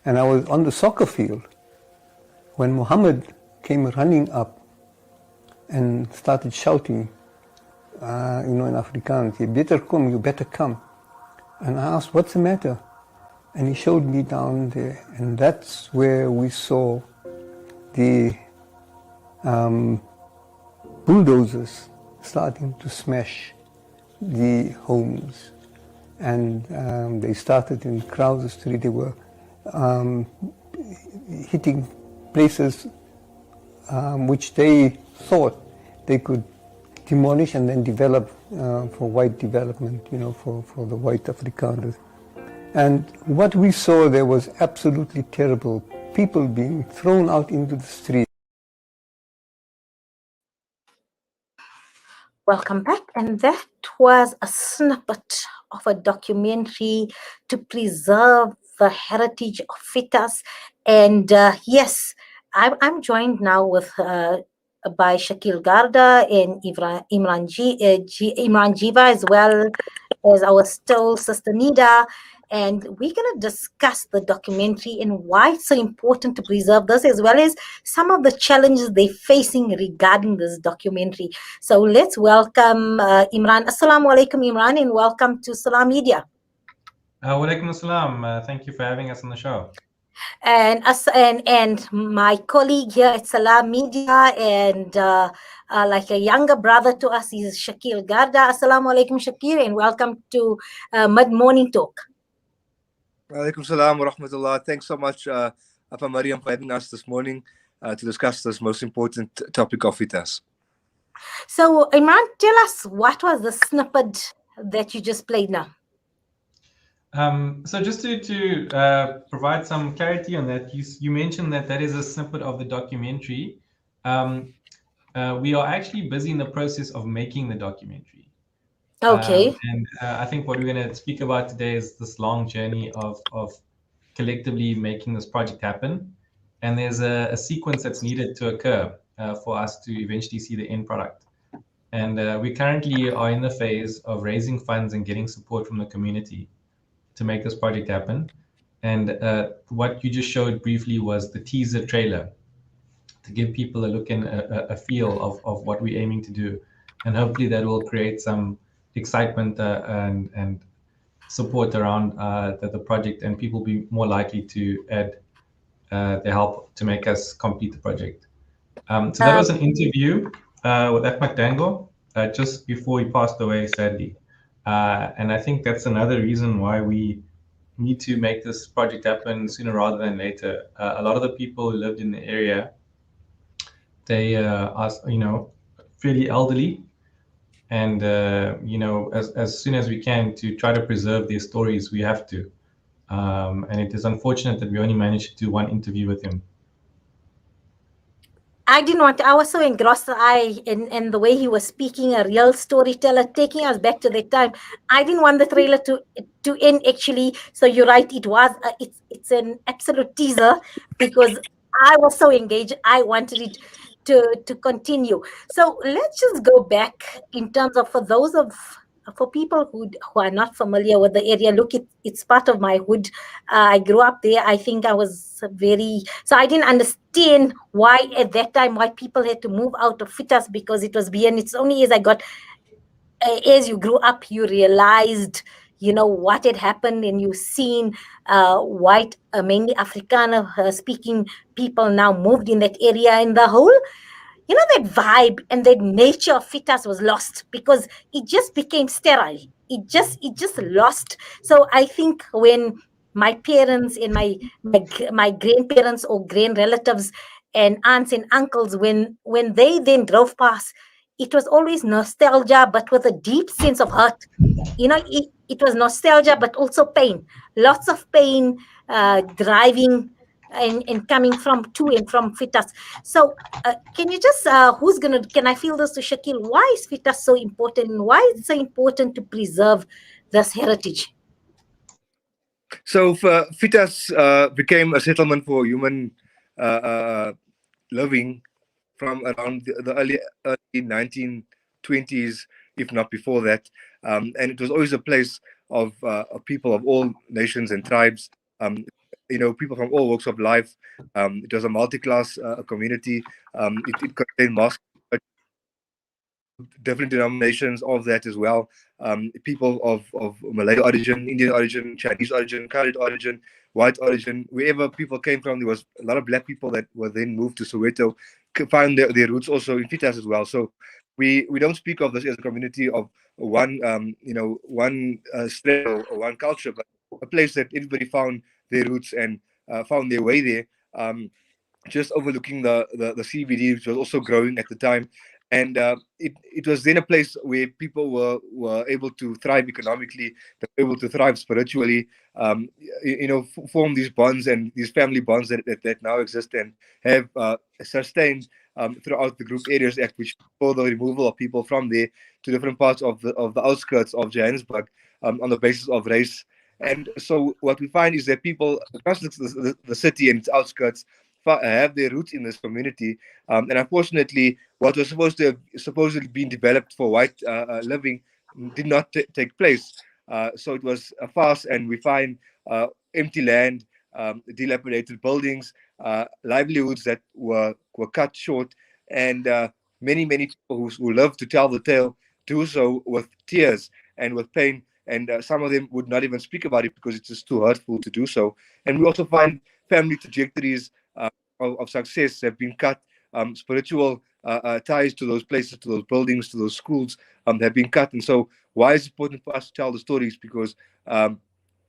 And I was on the soccer field when Muhammad came running up and started shouting, in Afrikaans, "You better come, you better come." And I asked, "What's the matter?" And he showed me down there, and that's where we saw the bulldozers starting to smash the homes. And they started in Crowther Street. They were hitting places which they thought they could demolish and then develop for white development, for the white Afrikaners. And what we saw there was absolutely terrible. People being thrown out into the street. Welcome back. And that was a snippet of a documentary to preserve the heritage of Fietas. And yes, I'm joined now with by Shakeel Garda and Imraan Jeeva, as well as our soul sister Nida. And we're going to discuss the documentary and why it's so important to preserve this, as well as some of the challenges they're facing regarding this documentary. So let's welcome Imraan. Assalamu alaikum, Imraan, and welcome to Salam Media. Walaikum assalam. Thank you for having us on the show. And us and my colleague here at Salam Media, and like a younger brother to us, is Shakeel Garda. Assalamu alaikum, Shakeel, and welcome to Mid Morning Talk. Alaikum salam wa rahmatullah. Thanks so much, Apa Mariam, for having us this morning to discuss this most important topic of Fietas. So, Imraan, tell us, what was the snippet that you just played now? So just to provide some clarity on that, you mentioned that is a snippet of the documentary. We are actually busy in the process of making the documentary. Okay. And I think what we're going to speak about today is this long journey of collectively making this project happen. And there's a sequence that's needed to occur for us to eventually see the end product. And we currently are in the phase of raising funds and getting support from the community to make this project happen. And what you just showed briefly was the teaser trailer to give people a look and a feel of what we're aiming to do. And hopefully that will create some excitement and support around the project, and people be more likely to add their help to make us complete the project. So that was an interview with Ahmed Dango just before he passed away, sadly. And I think that's another reason why we need to make this project happen sooner rather than later. A lot of the people who lived in the area, they are, fairly elderly. And, as soon as we can, to try to preserve their stories, we have to. And it is unfortunate that we only managed to do one interview with him. I was so engrossed in the way he was speaking, a real storyteller, taking us back to that time. I didn't want the trailer to end, actually. So you're right, it's an absolute teaser, because I was so engaged. I wanted it to continue. So let's just go back in terms of, for people who are not familiar with the area. Look, it's part of my hood. I grew up there. I think I was so I didn't understand why at that time why people had to move out of Fietas, because it was beyond. It's only as you grew up, you realized what had happened, and you've seen white, mainly Afrikaner speaking people now moved in that area, and the whole that vibe and that nature of Fietas was lost, because it just became sterile. It just lost. So I think when my parents and my grandparents or grand relatives and aunts and uncles, when they then drove past, it was always nostalgia, but with a deep sense of hurt. It was nostalgia, but also pain. Lots of pain, driving and coming to and from Fietas. So can you just, can I feel this to Shakeel? Why is Fietas so important? Why is it so important to preserve this heritage? So Fietas became a settlement for human living from around the early 1920s, if not before that. And it was always a place of people of all nations and tribes. People from all walks of life. It was a multi-class community. It contained mosques, different denominations of that as well. People of Malay origin, Indian origin, Chinese origin, colored origin, white origin, wherever people came from. There was a lot of black people that were then moved to Soweto, found their roots also in Fietas as well. So we don't speak of this as a community of one one strength or one culture, but a place that everybody found their roots and found their way there. Just overlooking the CBD, which was also growing at the time. And it was then a place where people were able to thrive economically, they were able to thrive spiritually, form these bonds and these family bonds that now exist and have sustained throughout the Group Areas Act, which for the removal of people from there to different parts of the outskirts of Johannesburg on the basis of race. And so what we find is that people across the city and its outskirts have their roots in this community, and unfortunately, what was supposed to have supposedly been developed for white living did not take place. So it was a farce, and we find empty land, dilapidated buildings, livelihoods that were cut short, and many people who love to tell the tale do so with tears and with pain. And some of them would not even speak about it because it's just too hurtful to do so. And we also find family trajectories of success have been cut. Spiritual ties to those places, to those buildings, to those schools have been cut. And so why is it important for us to tell the stories? Because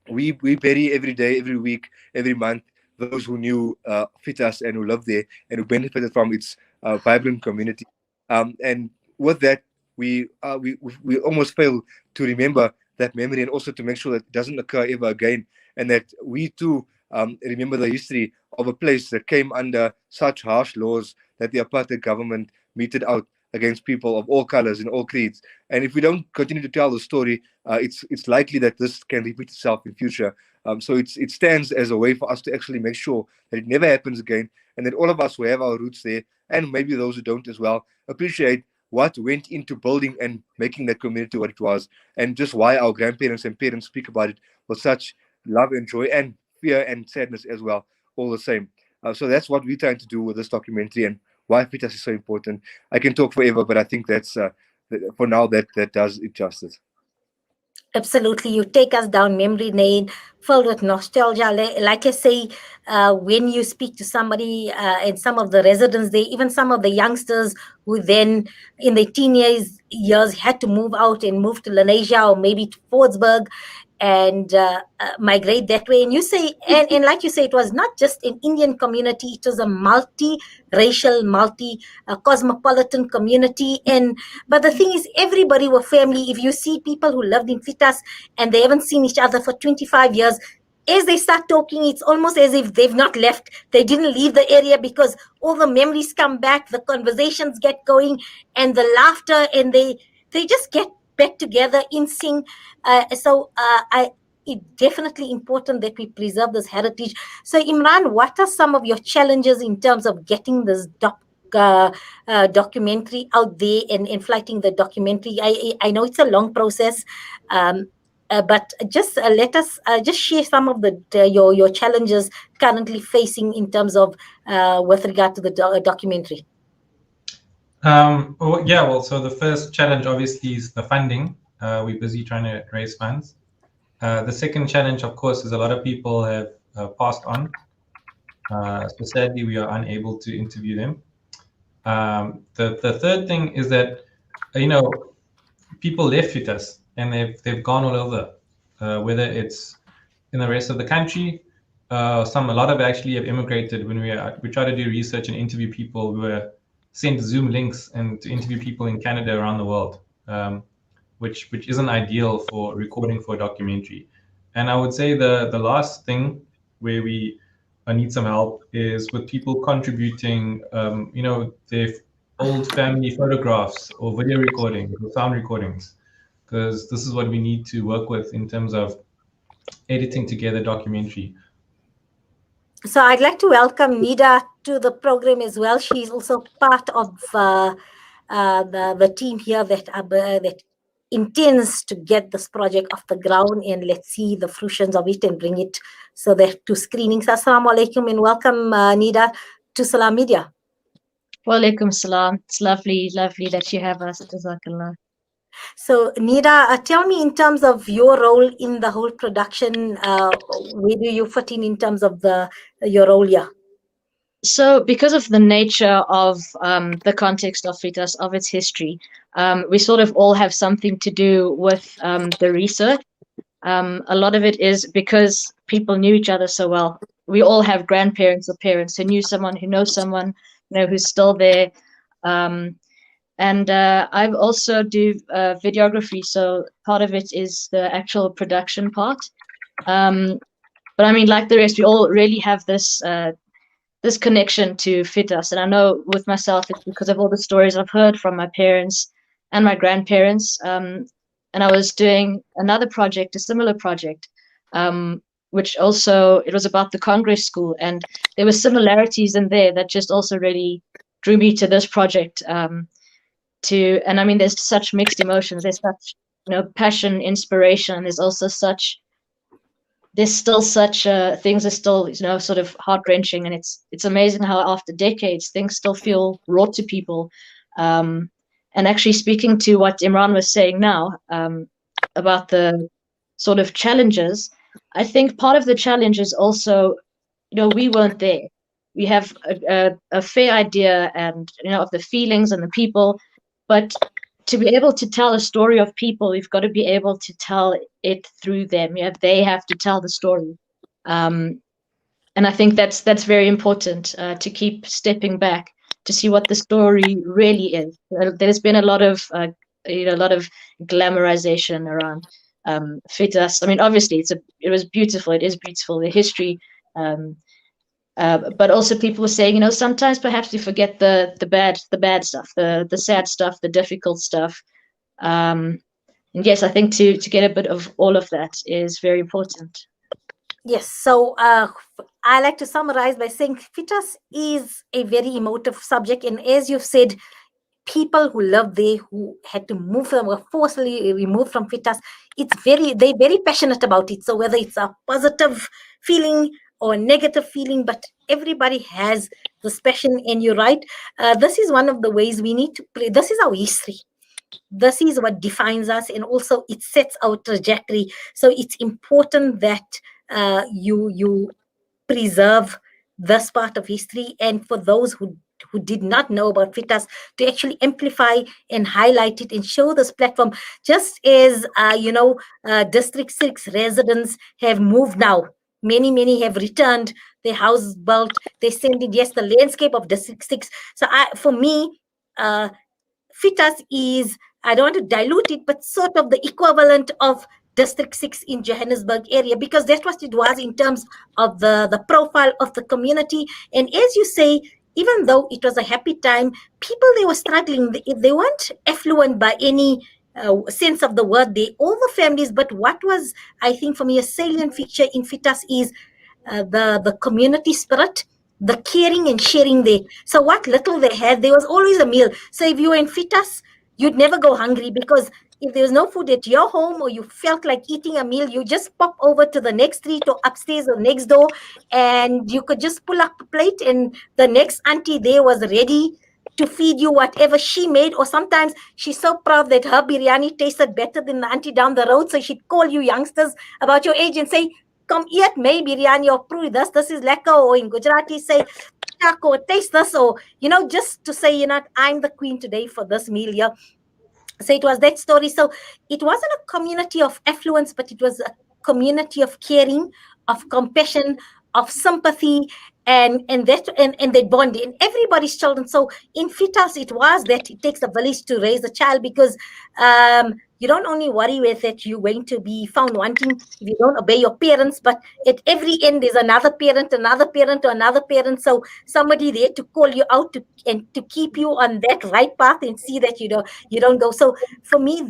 we bury every day, every week, every month those who knew Fietas and who lived there and who benefited from its vibrant community. And with that, we almost fail to remember that memory and also to make sure that it doesn't occur ever again, and that we too remember the history of a place that came under such harsh laws that the apartheid government meted out against people of all colors and all creeds. And if we don't continue to tell the story, it's likely that this can repeat itself in future. So it stands as a way for us to actually make sure that it never happens again, and that all of us who have our roots there, and maybe those who don't as well, appreciate what went into building and making that community what it was, and just why our grandparents and parents speak about it with such love and joy and fear and sadness as well, all the same. So that's what we're trying to do with this documentary, and why Fietas is so important. I can talk forever, but I think that's for now that does it justice. Absolutely. You take us down memory lane filled with nostalgia. Like I say, when you speak to somebody and some of the residents there, even some of the youngsters who then in their teenage years had to move out and move to Lenasia or maybe to Fordsburg and migrate that way. And you say, and like you say, it was not just an Indian community, it was a multi-racial, cosmopolitan community. But the thing is, everybody were family. If you see people who lived in Fietas and they haven't seen each other for 25 years, as they start talking, it's almost as if they've not left. They didn't leave the area because all the memories come back, the conversations get going, and the laughter, and they just get back together in sync. It's definitely important that we preserve this heritage. So, Imraan, what are some of your challenges in terms of getting this documentary out there and flighting the documentary? I know it's a long process, but just let us just share some of your challenges currently facing in terms of with regard to the documentary. So the first challenge obviously is the funding. We're busy trying to raise funds. The second challenge, of course, is a lot of people have passed on. So sadly, we are unable to interview them. The third thing is that, people left Fietas and they've gone all over, whether it's in the rest of the country. A lot of actually have immigrated. When we try to do research and interview people, we were sent Zoom links and to interview people in Canada around the world, which isn't ideal for recording for a documentary. And I would say the last thing where we need some help is with people contributing, their old family photographs or video recordings or sound recordings, because this is what we need to work with in terms of editing together documentary. So I'd like to welcome Nida to the program as well. She's also part of the team here that intends to get this project off the ground, and let's see the fruitions of it and bring it so that to screenings. Assalamu alaikum and welcome, Nida, to Salam Media. Walaikum salam. It's lovely that you have us. Jazakallah. So, Nida, tell me in terms of your role in the whole production, where do you fit in terms of your role here? So, because of the nature of the context of Fietas, of its history, we sort of all have something to do with the research. A lot of it is because people knew each other so well. We all have grandparents or parents who knew someone who knows someone, who's still there. And I also do videography, so part of it is the actual production part. But I mean, like the rest, we all really have this this connection to Fietas. And I know with myself, it's because of all the stories I've heard from my parents and my grandparents. And I was doing another project, a similar project, which also, it was about the Congress School. And there were similarities in there that just also really drew me to this project. And I mean, there's such mixed emotions. There's such, passion, inspiration. There's also there's still such things are still, sort of heart-wrenching. And it's amazing how after decades, things still feel raw to people. And actually speaking to what Imraan was saying now about the sort of challenges, I think part of the challenge is also, we weren't there. We have a fair idea and, of the feelings and the people, but to be able to tell a story of people, we've got to be able to tell it through them. They have to tell the story. And I think that's very important to keep stepping back to see what the story really is. There's been a lot of glamorization around Fietas. I mean, obviously, it was beautiful. It is beautiful, the history. But also people were saying, sometimes perhaps we forget the bad stuff, the sad stuff, the difficult stuff. And yes, I think to get a bit of all of that is very important. Yes, so I like to summarize by saying Fietas is a very emotive subject, and as you've said, people who lived there, who had to move them, were forcibly removed from Fietas, they're very passionate about it. So whether it's a positive feeling or a negative feeling, but everybody has this passion, and you're right. This is one of the ways we need to play. This is our history. This is what defines us, and also it sets our trajectory. So it's important that you preserve this part of history, and for those who did not know about Fietas, to actually amplify and highlight it and show this platform. Just as District 6 residents have moved now, many have returned, their house built, they send it, yes, the landscape of District 6. So for me, Fietas is, I don't want to dilute it, but sort of the equivalent of District 6 in Johannesburg area, because that's what it was in terms of the profile of the community. And as you say, even though it was a happy time, people, they were struggling. They weren't affluent by any sense of the word. All the families, but what was, I think for me, a salient feature in Fietas is the community spirit, the caring and sharing there. So what little they had, there was always a meal. So if you were in Fietas, you'd never go hungry, because if there was no food at your home or you felt like eating a meal, you just pop over to the next street or upstairs or next door, and you could just pull up a plate, and the next auntie there was ready to feed you whatever she made. Or sometimes she's so proud that her biryani tasted better than the auntie down the road, so she'd call you youngsters about your age and say, come eat my biryani, or prove this is lekker, or in Gujarati say, or taste this, or just to say, I'm the queen today for this meal here. So it was that story. So it wasn't a community of affluence, but it was a community of caring, of compassion, of sympathy, and that bond in everybody's children. So in Fietas, it was that it takes a village to raise a child, because you don't only worry with that you're going to be found wanting if you don't obey your parents, but at every end there's another parent, or another parent. So somebody there to call you out to keep you on that right path and see that you don't go. So for me,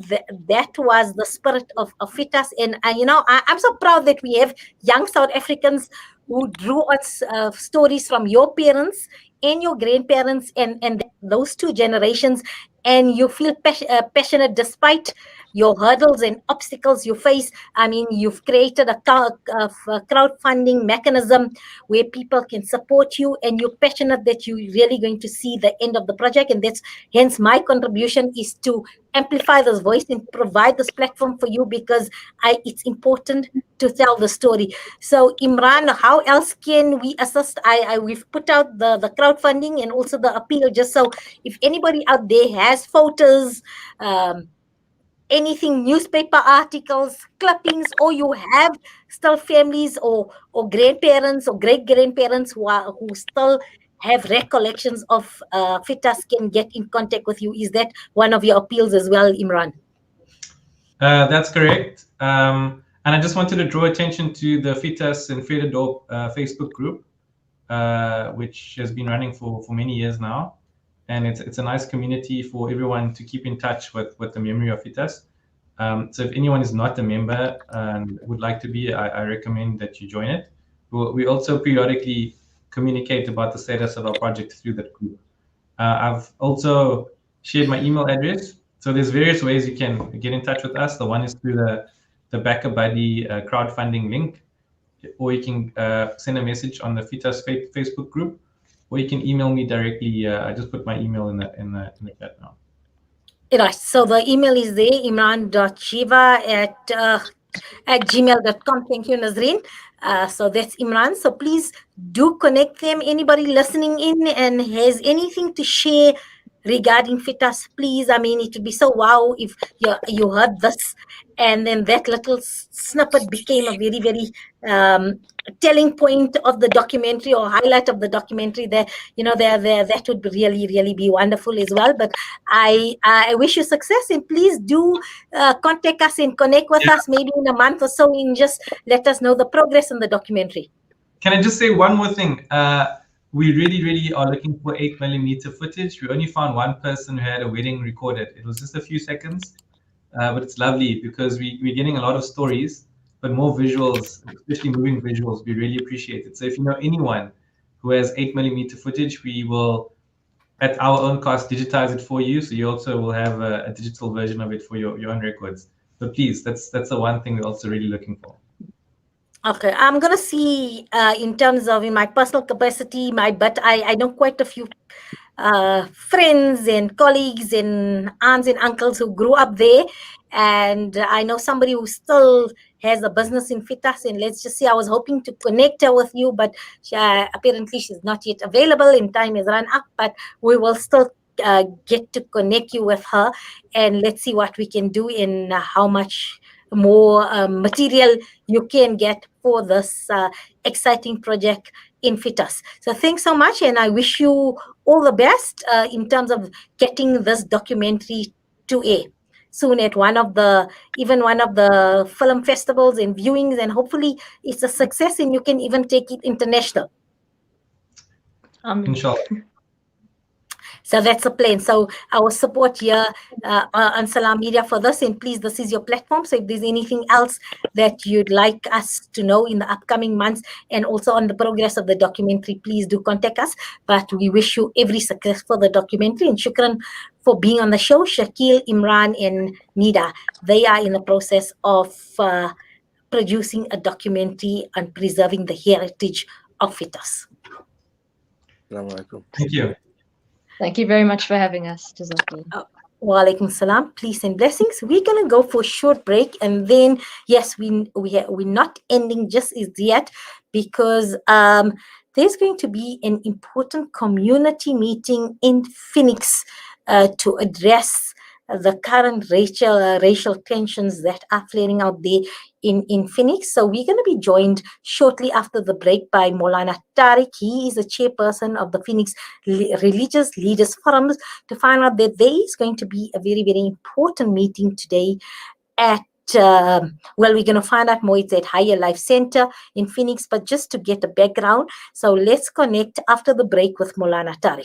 that was the spirit of Fietas. And I'm so proud that we have young South Africans who drew us stories from your parents and your grandparents and those two generations, and you feel passionate despite your hurdles and obstacles you face. I mean, you've created a crowdfunding mechanism where people can support you, and you're passionate that you're really going to see the end of the project. And that's hence my contribution is to amplify this voice and provide this platform for you, because it's important to tell the story. So Imraan, how else can we assist? We've put out the crowdfunding and also the appeal, just so if anybody out there has photos, anything, newspaper articles, clippings, or you have still families or grandparents or great grandparents who still have recollections of Fietas, can get in contact with you. Is that one of your appeals as well, Imraan? That's correct. And I just wanted to draw attention to the Fietas and Frederdorp Facebook group, which has been running for many years now. And it's a nice community for everyone to keep in touch with the memory of Fietas. So if anyone is not a member and would like to be, I recommend that you join it. We also periodically communicate about the status of our project through that group. I've also shared my email address. So there's various ways you can get in touch with us. The one is through the Back a Buddy crowdfunding link, or you can send a message on the Fietas Facebook group, or you can email me directly. I just put my email in the chat now. Right. So the email is there, imraan.jeeva at gmail.com. Thank you, Nazreen. So that's Imraan. So please do connect them. Anybody listening in and has anything to share regarding Fietas, please. I mean, it would be so wow if you heard this, and then that little snippet became a very, very telling point of the documentary, or highlight of the documentary. That that would really, really be wonderful as well. But I wish you success, and please do contact us and connect with us maybe in a month or so, and just let us know the progress in the documentary. Can I just say one more thing? We really, really are looking for 8mm footage. We only found one person who had a wedding recorded. It was just a few seconds, but it's lovely because we're getting a lot of stories, but more visuals, especially moving visuals. We really appreciate it. So if you know anyone who has 8mm footage, we will, at our own cost, digitize it for you. So you also will have a digital version of it for your own records. So please, that's the one thing we're also really looking for. Okay, I'm gonna see in terms of in my personal capacity, but I know quite a few friends and colleagues and aunts and uncles who grew up there, and I know somebody who still has a business in Fietas, and let's just say I was hoping to connect her with you, but apparently she's not yet available and time has run up, but we will still get to connect you with her, and let's see what we can do and how much more material you can get for this exciting project in Fietas. So thanks so much, and I wish you all the best in terms of getting this documentary to air soon at one of the film festivals and viewings, and hopefully it's a success and you can even take it international. Inshallah. So that's the plan. So our support here on Salam Media for this, and please, this is your platform. So if there's anything else that you'd like us to know in the upcoming months and also on the progress of the documentary, please do contact us. But we wish you every success for the documentary, and shukran for being on the show. Shakeel, Imraan and Nida, they are in the process of producing a documentary on preserving the heritage of Fietas. Thank you. Thank you very much for having us. Wa alaikum salam. Peace and blessings. We're gonna go for a short break, and then yes, we're not ending just as yet, because there's going to be an important community meeting in Phoenix to address the current racial tensions that are flaring out there in Phoenix. So we're going to be joined shortly after the break by Maulana Tariq. He is the chairperson of the Phoenix Religious Leaders Forums, to find out that there is going to be a very, very important meeting today at we're going to find out more. It's at Higher Life Center in Phoenix, but just to get a background, so let's connect after the break with Maulana Tariq.